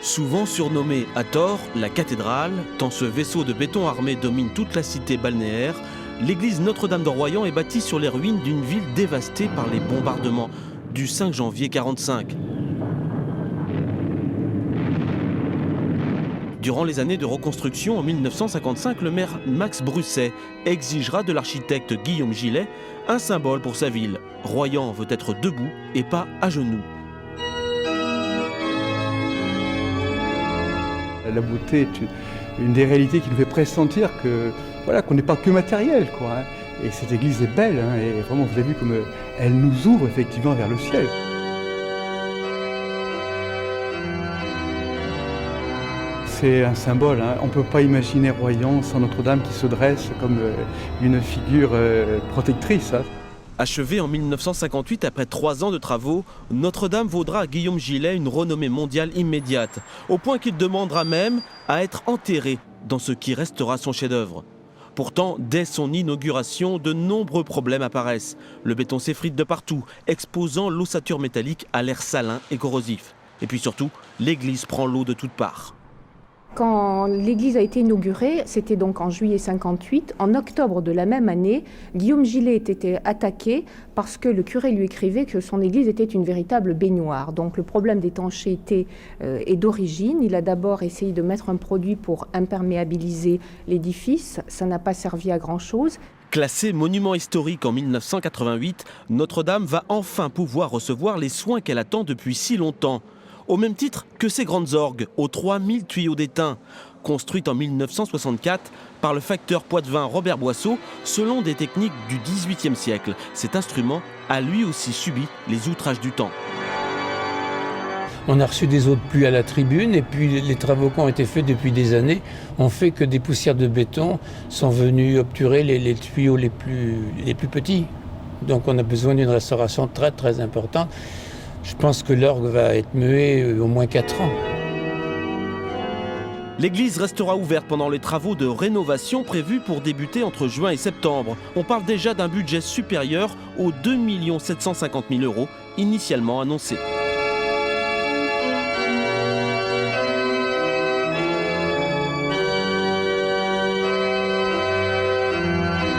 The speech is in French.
Souvent surnommée à tort la cathédrale, tant ce vaisseau de béton armé domine toute la cité balnéaire, l'église Notre-Dame de Royan est bâtie sur les ruines d'une ville dévastée par les bombardements du 5 janvier 1945. Durant les années de reconstruction en 1955, le maire Max Brusset exigera de l'architecte Guillaume Gillet un symbole pour sa ville. Royan veut être debout et pas à genoux. La beauté est une des réalités qui nous fait pressentir que voilà, qu'on n'est pas que matériel, quoi, hein. Et cette église est belle, hein, et vraiment vous avez vu comme elle nous ouvre effectivement vers le ciel. C'est un symbole, hein. On ne peut pas imaginer Royan sans Notre-Dame qui se dresse comme une figure protectrice, hein. Achevée en 1958 après 3 ans de travaux, Notre-Dame vaudra à Guillaume Gillet une renommée mondiale immédiate, au point qu'il demandera même à être enterré dans ce qui restera son chef-d'œuvre. Pourtant, dès son inauguration, de nombreux problèmes apparaissent. Le béton s'effrite de partout, exposant l'ossature métallique à l'air salin et corrosif. Et puis surtout, l'église prend l'eau de toutes parts. Quand l'église a été inaugurée, c'était donc en juillet 58, en octobre de la même année, Guillaume Gillet était attaqué parce que le curé lui écrivait que son église était une véritable baignoire. Donc le problème d'étanchéité est d'origine. Il a d'abord essayé de mettre un produit pour imperméabiliser l'édifice. Ça n'a pas servi à grand-chose. Classée monument historique en 1988, Notre-Dame va enfin pouvoir recevoir les soins qu'elle attend depuis si longtemps. Au même titre que ces grandes orgues, aux 3000 tuyaux d'étain, construites en 1964 par le facteur poitevin Robert Boisseau, selon des techniques du XVIIIe siècle. Cet instrument a lui aussi subi les outrages du temps. On a reçu des eaux de pluie à la tribune et puis les travaux qui ont été faits depuis des années ont fait que des poussières de béton sont venues obturer les tuyaux les plus petits. Donc on a besoin d'une restauration très très importante. Je pense que l'orgue va être muet au moins 4 ans. L'église restera ouverte pendant les travaux de rénovation prévus pour débuter entre juin et septembre. On parle déjà d'un budget supérieur aux 2 750 000 € initialement annoncés.